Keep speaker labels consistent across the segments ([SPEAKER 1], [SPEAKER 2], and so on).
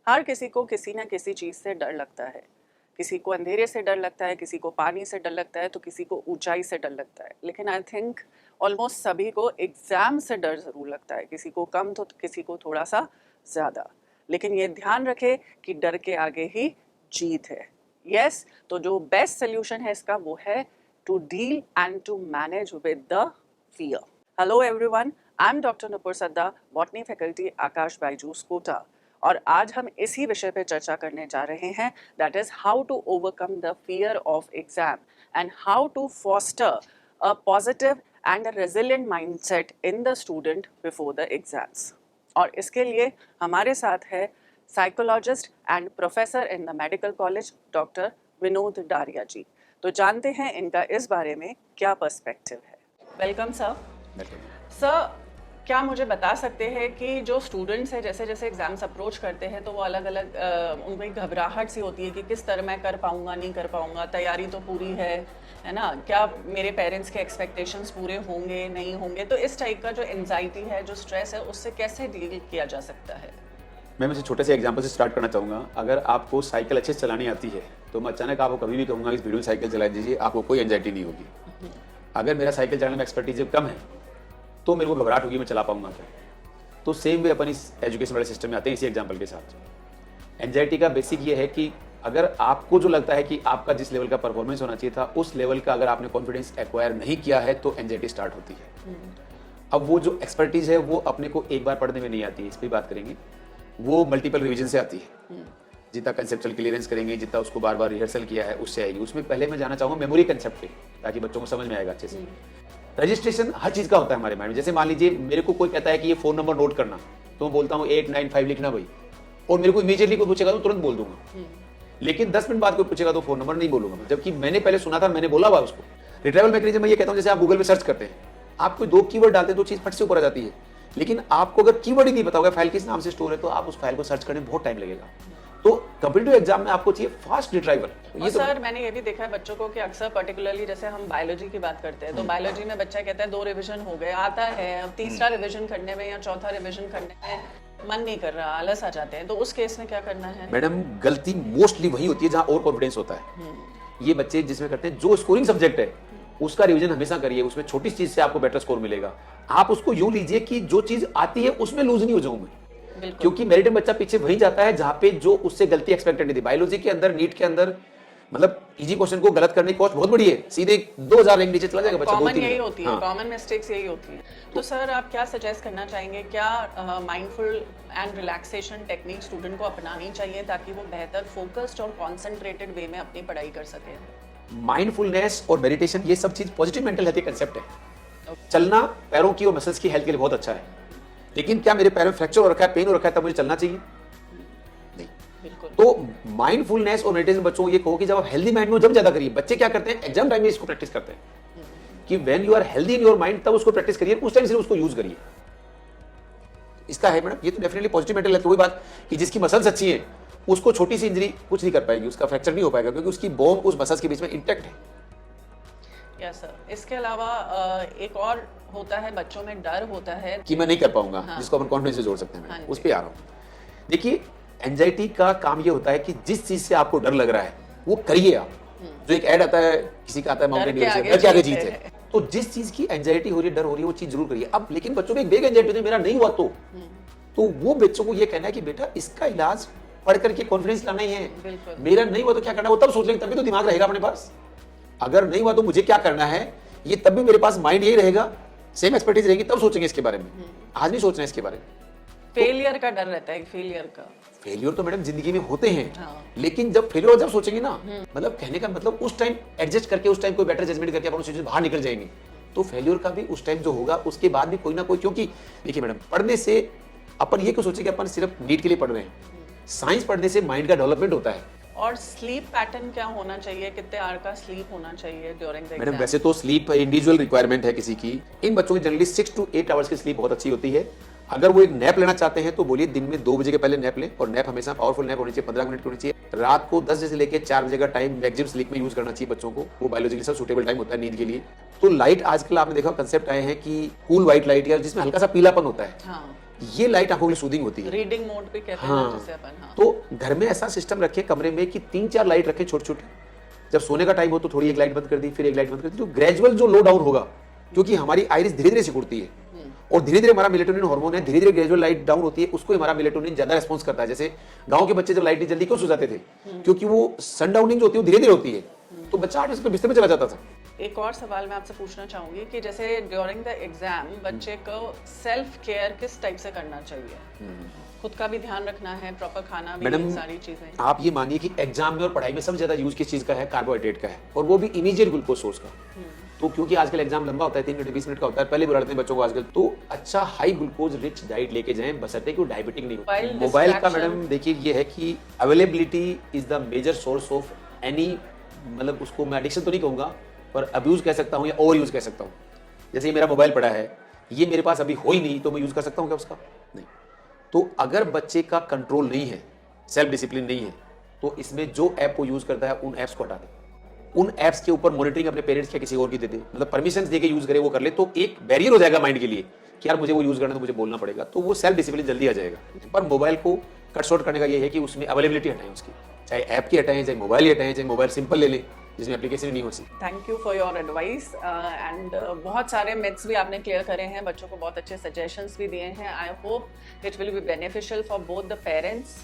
[SPEAKER 1] हर किसी को किसी ना किसी चीज़ से डर लगता है। किसी को अंधेरे से डर लगता है, किसी को पानी से डर लगता है, तो किसी को ऊंचाई से डर लगता है। लेकिन आई थिंक ऑलमोस्ट सभी को एग्ज़ाम से डर ज़रूर लगता है, किसी को कम तो किसी को थोड़ा सा ज़्यादा। लेकिन ये ध्यान रखे कि डर के आगे ही जीत है। यस, तो जो बेस्ट सोल्यूशन है इसका वो है to deal and to manage with the fear. Hello everyone, I am doctor Nupur Sadda, botany faculty Aakash Byju's Kota, और आज हम इसी विषय पे चर्चा करने जा रहे हैं, that is how to overcome the fear of exam and how to foster a positive and a resilient mindset in the student before the exams. और इसके लिए हमारे साथ है psychologist and professor in the medical college doctor Vinod Daria ji. तो जानते हैं इनका इस बारे में क्या पर्सपेक्टिव है। Welcome sir. सर, क्या मुझे बता सकते हैं कि जो स्टूडेंट्स हैं जैसे जैसे एग्जाम्स अप्रोच करते हैं तो वो अलग अलग उनमें घबराहट सी होती है कि किस तरह मैं कर पाऊंगा नहीं कर पाऊंगा, तैयारी तो पूरी है ना, क्या मेरे पेरेंट्स के एक्सपेक्टेशंस पूरे होंगे नहीं होंगे। तो इस टाइप का जो एंजाइटी है, जो स्ट्रेस है, उससे कैसे डील किया जा सकता है?
[SPEAKER 2] मैं इसे छोटे से एग्जाम्पल से स्टार्ट करना चाहूँगा। अगर आपको साइकिल अच्छे से चलानी आती है तो मैं अचानक आपको कभी भी कहूँगा इस वीडियो में साइकिल चला दीजिए, आपको कोई एंजाइटी नहीं होगी। अगर मेरा साइकिल चलाने में एक्सपर्टीज कम है तो मेरे को घबराहट होगी मैं चला पाऊंगा क्या। तो सेम वे अपन इस एजुकेशन वाले सिस्टम में आते हैं इसी एग्जाम्पल के साथ। एंजाइटी का बेसिक ये है कि अगर आपको जो लगता है कि आपका जिस लेवल का परफॉर्मेंस होना चाहिए था उस लेवल का अगर आपने कॉन्फिडेंस एक्वायर नहीं किया है तो एंजाइटी स्टार्ट होती है। अब वो जो एक्सपर्टीज है वो अपने को एक बार पढ़ने में नहीं आती है, इस पर बात करेंगे। वो मल्टीपल रिवीजन से आती है। जितना कंसेप्चुअल क्लियरेंस करेंगे, जितना उसको बार बार रिहर्सल किया है उससे आएगी। उसमें पहले मैं जाना चाहूँगा मेमोरी कंसेप्ट पे, ताकि बच्चों को समझ में आएगा अच्छे से। रजिस्ट्रेशन हर चीज का होता है हमारे माइंड में। जैसे मान लीजिए मेरे को कोई कहता है कि ये फोन नंबर नोट करना, तो मैं बोलता हूँ 895 लिखना भाई, और मेरे को इमीडिएटली कोई पूछेगा तो तुरंत बोल दूंगा। लेकिन 10 मिनट बाद कोई पूछेगा तो फोन नंबर नहीं बोलूंगा, जबकि मैंने पहले सुना था, मैंने बोला हुआ उसको। रिट्राइवल मैकेनिज्म में ये कहता हूँ, जैसे आप गूगल पे सर्च करते हैं, आप कोई 2 कीवर्ड डालते हैं तो चीज फट से ऊपर आ जाती है। लेकिन आपको अगर कीवर्ड ही नहीं पता होगा फाइल किस नाम से स्टोर है तो आप उस फाइल को सर्च करने में बहुत टाइम लगेगा। तो कॉम्पिटिटिव एग्जाम में आपको चाहिए फास्ट रिट्राइवल।
[SPEAKER 1] और सर मैंने ये भी देखा है बच्चों को कि अक्सर पर्टिकुलरली जैसे हम बायोलॉजी की बात करते हैं तो बायोलॉजी में बच्चा कहता है 2 रिवीजन हो गए, आता है अब तीसरा रिवीजन करने में या चौथा रिवीजन करने में मन नहीं कर रहा, आलस आ जाते हैं, तो उस केस में क्या करना है?
[SPEAKER 2] मैडम गलती मोस्टली वही होती है जहाँ ओवर कॉन्फिडेंस होता है। ये बच्चे जिसमें करते हैं जो स्कोरिंग सब्जेक्ट है उसका रिवीजन हमेशा करिए, उसमें छोटी चीज से आपको बेटर स्कोर मिलेगा। आप उसको यूं लीजिए कि जो चीज आती है उसमें लूज नहीं हो जाऊं मैं, क्योंकि मेरिट बच्चा पीछे वही जाता है जहां पे जो उससे गलती एक्सपेक्टेड नहीं थी। बायोलॉजी के अंदर, नीट के अंदर, मतलब इजी क्वेश्चन को गलत करने की कॉस्ट बहुत बड़ी है, सीधे 2000 रैंक नीचे चला जाएगा बच्चा।
[SPEAKER 1] कॉमन यही होती है, कॉमन मिस्टेक्स यही होती है। तो सर आप क्या सजेस्ट करना चाहेंगे, क्या mindful and relaxation technique student को अपनानी चाहिए ताकि वो बेहतर फोकस्ड और कॉन्सेंट्रेटेड वे में अपनी पढ़ाई कर सके?
[SPEAKER 2] माइंडफुलनेस और मेडिटेशन ये सब चीज पॉजिटिव मेंटल हेल्थ के कंसेप्ट है। चलना पैरों की और मसल्स की हेल्थ के लिए बहुत अच्छा है, लेकिन क्या मेरे पैर में फ्रैक्चर हो रखा है, पेन हो रखा है, तब मुझे चलना चाहिए? नहीं। तो माइंडफुलनेस और मेडिटेशन बच्चों को ये कहो कि जब आप हेल्दी माइंड में जब ज्यादा करिए। बच्चे क्या करते हैं एग्जाम टाइम में इसको प्रैक्टिस करते हैं कि when you are healthy in your mind तब उसको प्रैक्टिस करिए, उस टाइम सिर्फ उसको यूज करिए। इसका है मैडम, ये तो डेफिनेटली पॉजिटिव मेंटल हेल्थ। वही बात कि जिसकी मसल्स अच्छी है उसको छोटी सी इंजरी कुछ नहीं कर पाएगी, उसका फ्रैक्चर नहीं हो पाएगा, क्योंकि उसकी बोन उस मसल्स के बीच में इंटैक्ट है।
[SPEAKER 1] Yes sir. इसके अलावा एक और होता है, बच्चों में डर होता है
[SPEAKER 2] कि मैं नहीं कर पाऊंगा, जिसको अपन कॉन्फिडेंस से जोड़ सकते हैं। उस पे आ रहा हूं। देखिए एंजाइटी का काम ये होता है कि जिस चीज से आपको डर लग रहा है वो करिए आप। जो एक ऐड आता है, किसी का आता है माउंटेन ड्यू से, डर के आगे जीत है। तो जिस चीज की एंजाइटी हो रही है, डर हो रही है, वो चीज जरूर करिए। अब लेकिन बच्चों में एक बेग एंजाइटी होती है, मेरा नहीं हुआ तो वो बच्चों को ये कहना है कि बेटा इसका इलाज पढ़ करके कॉन्फिडेंस लाना ही है। मेरा नहीं हुआ तो क्या करना, वो तब सोच लेंगे, तभी तो दिमाग रहेगा अपने पास। अगर नहीं हुआ तो मुझे क्या करना है, ये तब भी मेरे पास माइंड यही रहेगा, सेम एक्सपर्टीज रहेगी, तब सोचेंगे इसके बारे में। आज नहीं सोचना है इसके बारे में।
[SPEAKER 1] फेलियर का डर रहता है, फेलियर
[SPEAKER 2] तो मैडम जिंदगी में होते हैं। लेकिन जब फेलियर जब सोचेंगे ना, मतलब कहने का मतलब उस टाइम एडजस्ट करके, उस टाइम कोई बेटर जजमेंट करके अपन उस चीज से बाहर निकल जाएंगे। तो फेलियर का भी उस टाइम जो होगा उसके बाद भी कोई ना कोई, क्योंकि देखिए मैडम पढ़ने से अपन ये क्यों सोचे कि अपन सिर्फ नीट के लिए पढ़ रहे हैं, साइंस पढ़ने से माइंड का डेवलपमेंट होता है।
[SPEAKER 1] और स्लीप पैटर्न क्या होना चाहिए, कितने आवर का स्लीप होना चाहिए ड्यूरिंग द एग्जाम?
[SPEAKER 2] मैडम वैसे तो स्लीप इंडिविजुअल रिक्वायरमेंट है किसी की। इन बच्चों की जनरली 6 to 8 आवर्स की स्लीप बहुत अच्छी होती है। अगर वो एक नैप लेना चाहते हैं तो बोलिए दिन में 2 बजे के पहले नैप लें, और नैप हमेशा पावरफुल नैप होनी चाहिए, 15 मिनट की होनी चाहिए। रात को 10 बजे से लेकर 4 बजे का टाइम मैक्सिमम स्लीप में यूज करना चाहिए बच्चों को। वो बायोलॉजिकली सब सूटेबल टाइम होता है नींद के लिए। तो लाइट आजकल आपने देखा कंसेप्ट आए हैं कि कूल व्हाइट लाइट, या जिसमें हल्का सा पीलापन होता है। ये लाइट आंखों के लिए सूदिंग होती है।
[SPEAKER 1] रीडिंग मोड पे कहते हैं जैसे अपन।
[SPEAKER 2] तो घर में ऐसा सिस्टम रखें कमरे में कि 3-4 लाइट रखें छोटी छोटी, जब सोने का टाइम हो तो थोड़ी एक लाइट बंद कर दी, फिर एक लाइट बंद कर दी, तो ग्रेजुअल जो लो डाउन होगा, क्योंकि हमारी आइरिस धीरे धीरे सिकुड़ती है और धीरे धीरे हमारा मेलेटोनिन हार्मोन है, धीरे धीरे ग्रेजुअल लाइट डाउन होती है, उसको हमारा मेलेटोनिन ज्यादा रेस्पॉन्स करता है। जैसे गांव के बच्चे जब लाइट नहीं जल्दी क्यों सो जाते थे, क्योंकि वो सन डाउनिंग जो होती है वो धीरे धीरे होती है, तो बच्चा 8 बजे तक बिस्तर में चला जाता था।
[SPEAKER 1] एक और सवाल मैं आपसे पूछना चाहूंगी कि जैसे ड्यूरिंग द एग्जाम बच्चे को सेल्फ केयर किस टाइप से करना चाहिए? खुद का भी ध्यान रखना है, प्रॉपर खाना भी,
[SPEAKER 2] मैडम
[SPEAKER 1] सारी चीजें।
[SPEAKER 2] आप ये मानिए कि एग्जाम में और पढ़ाई में सबसे ज्यादा यूज किस चीज का है? कार्बोहाइड्रेट का है, और वो भी इमीडिएट ग्लूकोज सोर्स का। तो क्योंकि आजकल एग्जाम लंबा होता है, 3 घंटे 20 मिनट का होता है, पहले बुला लेते हैं बच्चों को आजकल, तो अच्छा हाई ग्लूकोज रिच डाइट लेके जाएं, बशर्ते कि वो डायबिटिक नहीं हो। मोबाइल का मैडम देखिए ये है कि availability is the major source of any, मतलब उसको मैं एडिक्शन तो नहीं कहूंगा पर अब्यूज कह सकता हूँ या ओवर यूज कह सकता हूँ। जैसे ये मेरा मोबाइल पड़ा है, ये मेरे पास अभी हो ही नहीं, तो मैं यूज कर सकता हूँ क्या उसका? नहीं। तो अगर बच्चे का कंट्रोल नहीं है, सेल्फ डिसिप्लिन नहीं है, तो इसमें जो ऐप को यूज करता है उन ऐप्स को हटा दे, उन ऐप्स के ऊपर मॉनिटरिंग अपने पेरेंट्स या किसी और की दे दे, मतलब परमिशन दे के यूज करे, वो कर ले, तो एक बैरियर हो जाएगा माइंड के लिए कि यार मुझे वो यूज करना तो मुझे बोलना पड़ेगा, तो वो सेल्फ डिसिप्लिन जल्दी आ जाएगा। पर मोबाइल को कट शॉर्ट करने का ये है कि उसमें अवेलेबिलिटी हटाएं उसकी, चाहे ऐप की हटाएं, चाहे मोबाइल ही हटाएं, चाहे मोबाइल सिंपल ले लें जिसमें एप्लीकेशन नहीं होती।
[SPEAKER 1] Thank you for your advice and बहुत सारे मिथ्स भी आपने क्लियर करे हैं, बच्चों को बहुत अच्छे सजेशंस भी दिए हैं। I hope it will be beneficial for both the parents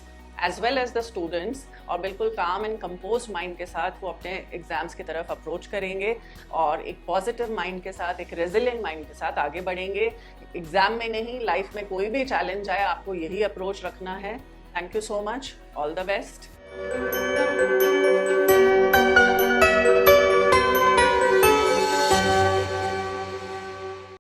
[SPEAKER 1] as well as the students, और बिल्कुल काम एंड कंपोज माइंड के साथ वो अपने एग्जाम्स की तरफ अप्रोच करेंगे और एक पॉजिटिव माइंड के साथ, एक रेजिलिएंट माइंड के साथ आगे बढ़ेंगे। एग्जाम में नहीं, लाइफ में कोई भी चैलेंज आए, आपको यही अप्रोच रखना है। Thank you so much, all the best.